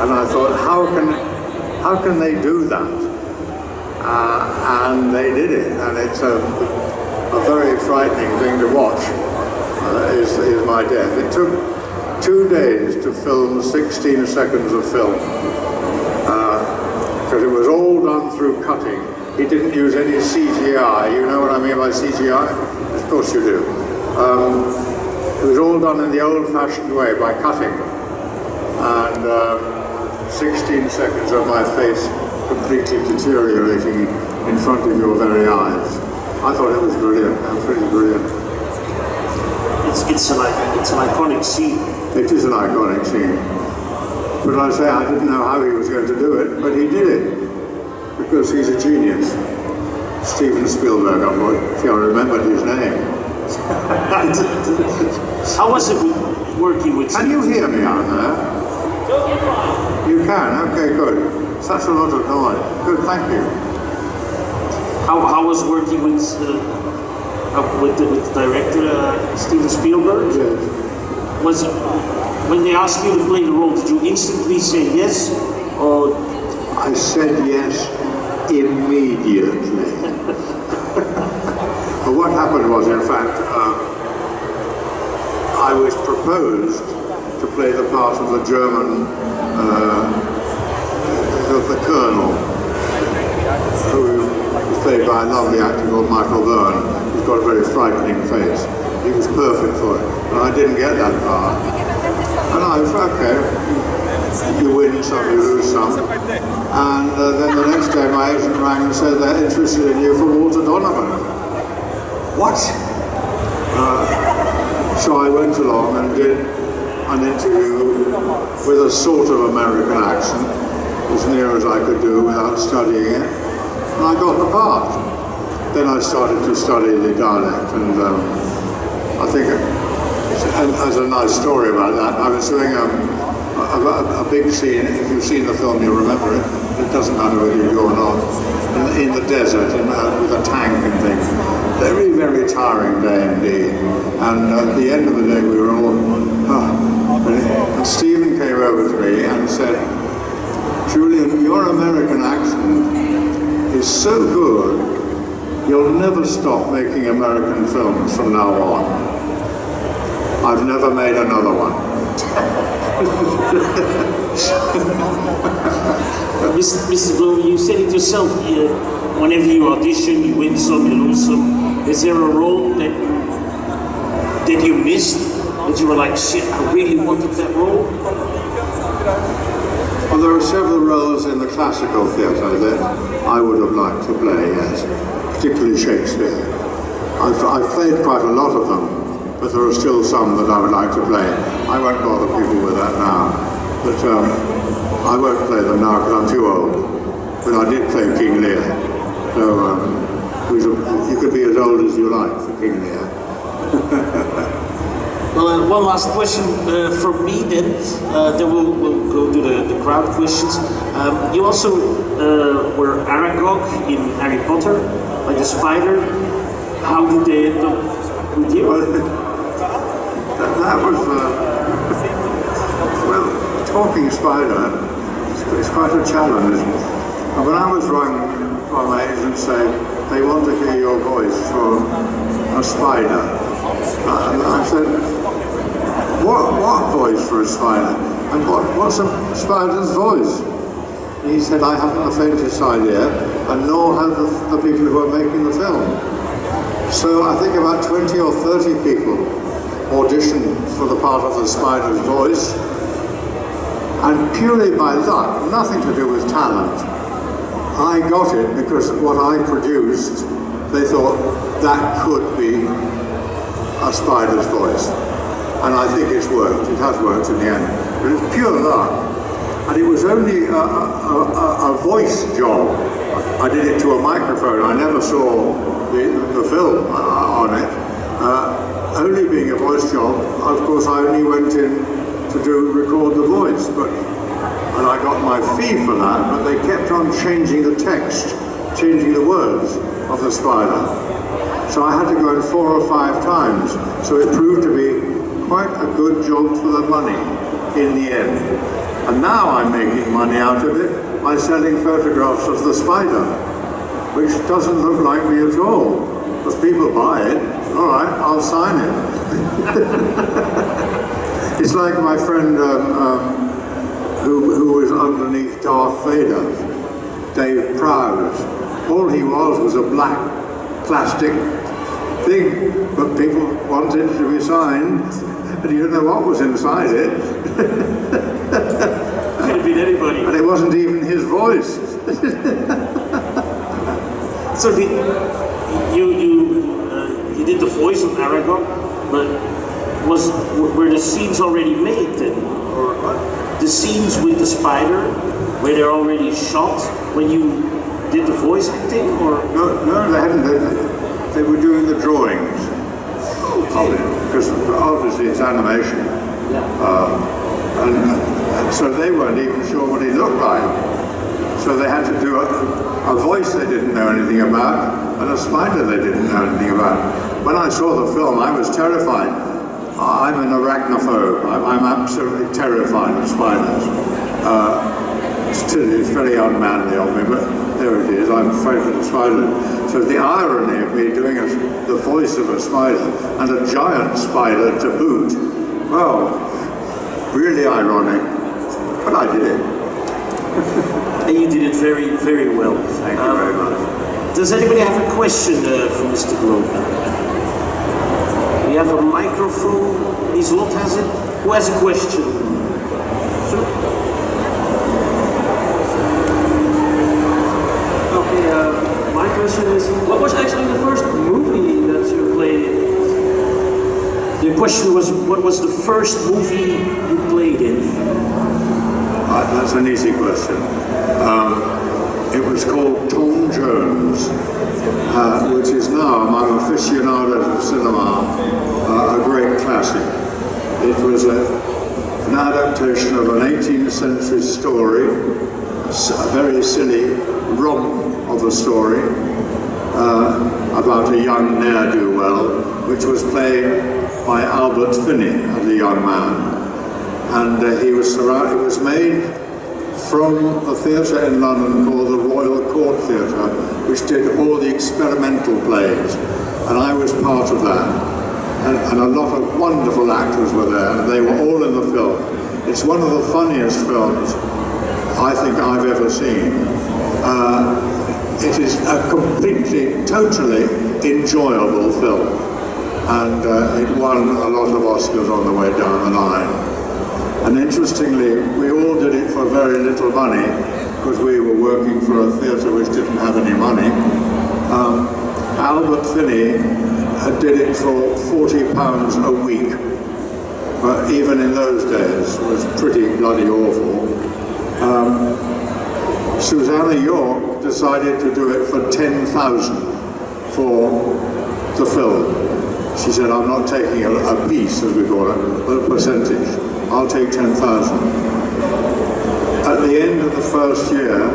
And I thought, how can they do that? And they did it, and it's a very frightening thing to watch, is my death. It took 2 days to film 16 seconds of film, because it was all done through cutting. He didn't use any CGI. You know what I mean by CGI? Of course you do. It was all done in the old-fashioned way, by cutting. And 16 seconds of my face completely deteriorating in front of your very eyes. I thought it was brilliant, pretty brilliant. It's an iconic scene. It is an iconic scene. But I say I didn't know how he was going to do it, but he did it. Because he's a genius. Steven Spielberg, I remembered his name. How was it working with Can you hear me out there? You can? Okay, good. Such a lot of noise. Good, thank you. How was working with the director, Steven Spielberg? Yes. Was it, when they asked you to play the role, did you instantly say yes? Or I said yes immediately. But what happened was, in fact, I was proposed to play the part of the German, of the Colonel, who was played by a lovely actor called Michael Byrne. He's got a very frightening face. He was perfect for it, and I didn't get that far. And I was, okay, you win some, you lose some. And then the next day my agent rang and said they're interested in you for Walter Donovan. What? So I went along and did an interview with a sort of American accent, as near as I could do without studying it, and I got the part. Then I started to study the dialect, and I think, and as a nice story about that, I was doing a big scene. If you've seen the film, you'll remember it. It doesn't matter whether you do or not. In the desert, with a tank and things. Very, very tiring day indeed. And at the end of the day, we were all. And Stephen came over to me and said, "Julian, your American accent is so good. You'll never stop making American films from now on." I've never made another one. Mr. Glover, you said it yourself, whenever you audition, you win some, you lose some. Is there a role that you missed, that you were like, shit, I really wanted that role? Well, there are several roles in the classical theatre that I would have liked to play, yes, particularly Shakespeare. I've played quite a lot of them, but there are still some that I would like to play. I won't bother people with that now, but I won't play them now because I'm too old. But I did play King Lear, so you could be as old as you like for King Lear. Well, one last question from me then we'll go to the crowd questions. You also were Aragog in Harry Potter, like the spider. How did they end up with you? Well, that was, well, talking spider, it's quite a challenge. And when I was rung by my agent saying they want to hear your voice for a spider, and I said, what voice for a spider? And what's a spider's voice? And he said, I haven't the faintest idea, and nor have the people who are making the film. So I think about 20 or 30 people auditioned for the part of the spider's voice, and purely by luck, nothing to do with talent, I got it because what I produced, they thought that could be a spider's voice. And I think it's worked, it has worked in the end. But it's pure luck. And it was only a voice job. I did it to a microphone, I never saw the film on it. Only being a voice job, of course I only went in to record the voice, and I got my fee for that, but they kept on changing the text, changing the words of the spider. So I had to go in 4 or 5 times, so it proved to be quite a good job for the money in the end. And now I'm making money out of it by selling photographs of the spider, which doesn't look like me at all. But people buy it, all right, I'll sign it. It's like my friend who was underneath Darth Vader, Dave Prowse. All he was a black plastic thing, but people wanted to be signed, and you didn't know what was inside it. Could have been anybody. And it wasn't even his voice. So you did the voice of Aragog, but were the scenes already made then? Or the scenes with the spider, were they already shot when you did the voice acting? Or no, they hadn't. They were doing the drawings of it, because obviously it's animation. And so they weren't even sure what he looked like. So they had to do a voice they didn't know anything about, and a spider they didn't know anything about. When I saw the film, I was terrified. I'm an arachnophobe. I'm absolutely terrified of spiders. It's very unmanly of me, but there it is. I'm afraid of the spider. So the irony of me doing the voice of a spider, and a giant spider to boot, well, really ironic, but I did it. And you did it very, very well. Thank you very much. Does anybody have a question for Mr. Glover? We have a microphone. Isolot has it. Who has a question? Sir? Okay, my question is, what was actually the first movie that you played in? The question was, what was the first movie you played in? That's an easy question. It was called Tom Jones, which is now, among aficionados of cinema, a great classic. It was an adaptation of an 18th century story, a very silly romp of a story about a young ne'er-do-well, which was played by Albert Finney as a young man. And it was made from a theatre in London called the Royal Court Theatre, which did all the experimental plays, and I was part of that. And a lot of wonderful actors were there, and they were all in the film. It's one of the funniest films I think I've ever seen. It is a completely, totally enjoyable film, and it won a lot of Oscars on the way down the line. And interestingly, we all did it for very little money, because we were working for a theatre which didn't have any money. Albert Finney did it for £40 a week, but even in those days it was pretty bloody awful. Susanna York decided to do it for £10,000 for the film. She said, I'm not taking a piece, as we call it, but a percentage. I'll take 10,000. At the end of the first year,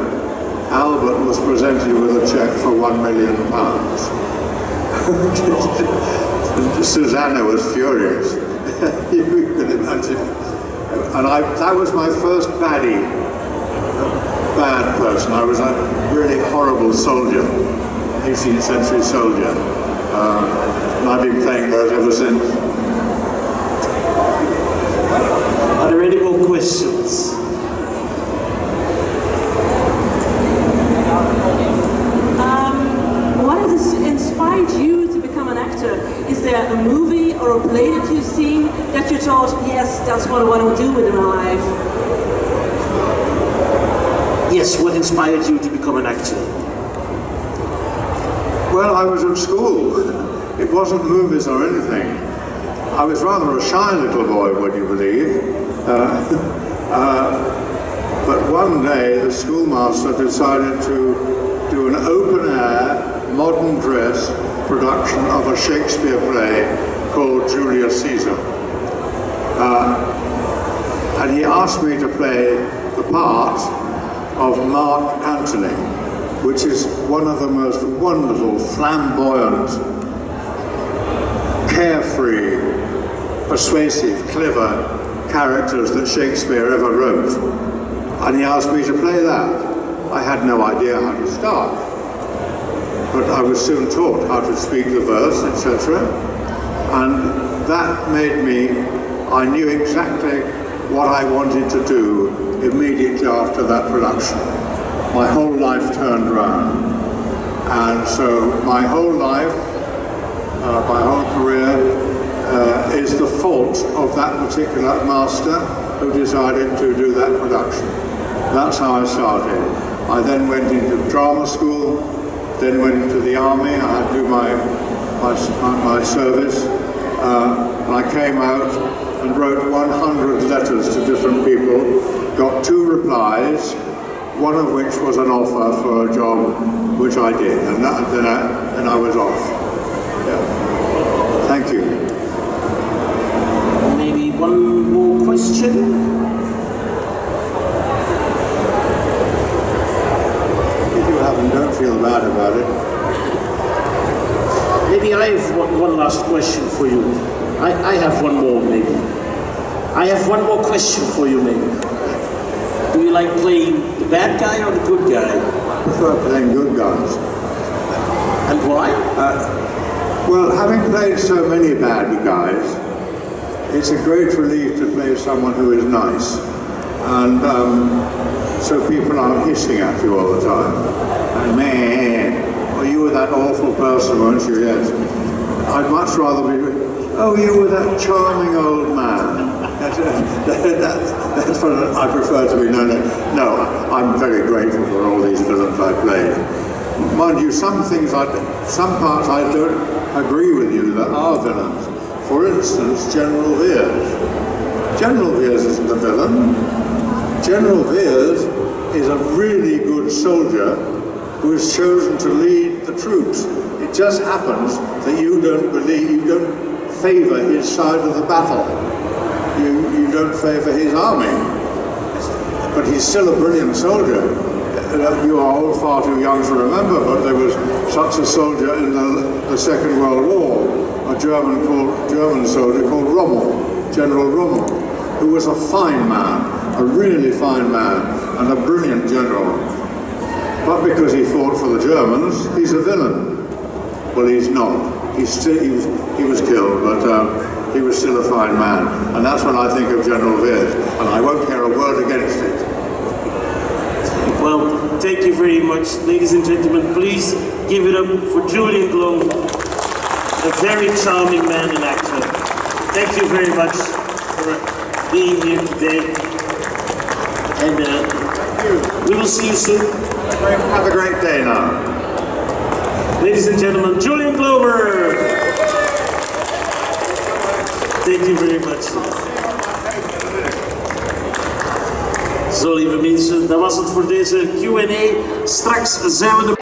Albert was presented with a cheque for £1 million. Susanna was furious. You could imagine. And that was my first bad person. I was a really horrible soldier, 18th century soldier. And I've been playing those ever since. Are there any more questions? What has inspired you to become an actor? Is there a movie or a play that you've seen that you thought, yes, that's what I want to do with my life? Yes, what inspired you to become an actor? Well, I was at school. It wasn't movies or anything. I was rather a shy little boy, would you believe? But one day the schoolmaster decided to do an open-air, modern dress production of a Shakespeare play called Julius Caesar. And he asked me to play the part of Mark Antony, which is one of the most wonderful, flamboyant, carefree, persuasive, clever characters that Shakespeare ever wrote. And he asked me to play that. I had no idea how to start, but I was soon taught how to speak the verse, etc. And that made me, I knew exactly what I wanted to do immediately after that production. My whole life turned around. And so my whole life, my whole career is the fault of that particular master who decided to do that production. That's how I started. I then went into drama school, then went into the army. I had to do my service. And I came out and wrote 100 letters to different people, got 2 replies, one of which was an offer for a job, which I did, and then I was off. Yeah. Thank you. Maybe one more question? If you haven't, don't feel bad about it. Maybe I have one last question for you. I have one more, maybe. I have one more question for you, maybe. Do you like playing the bad guy or the good guy? I prefer playing good guys. And why? Well, having played so many bad guys, it's a great relief to play someone who is nice. And so people aren't hissing at you all the time. And man, oh, you were that awful person, weren't you? Yes. I'd much rather be, oh, you were that charming old man. That's what I prefer to be known as. No, I'm very grateful for all these villains I played. Mind you, some parts I don't agree with you that are villains. For instance, General Veers. General Veers isn't a villain. General Veers is a really good soldier who is chosen to lead the troops. It just happens that you don't favour his side of the battle. You don't favour his army. But he's still a brilliant soldier. You are all far too young to remember, but there was such a soldier in the Second World War, a German soldier called Rommel, General Rommel, who was a fine man, a really fine man, and a brilliant general. But because he fought for the Germans, he's a villain. Well, he's not. He was killed, but he was still a fine man. And that's when I think of General Veers, and I won't hear a word against it. Well, thank you very much, ladies and gentlemen. Please give it up for Julian Glover, a very charming man and actor. Thank you very much for being here today. And we will see you soon. Have a great day now. Ladies and gentlemen, Julian Glover. Thank you very much. Zo, lieve mensen, dat was het voor deze Q&A. Straks zijn we er...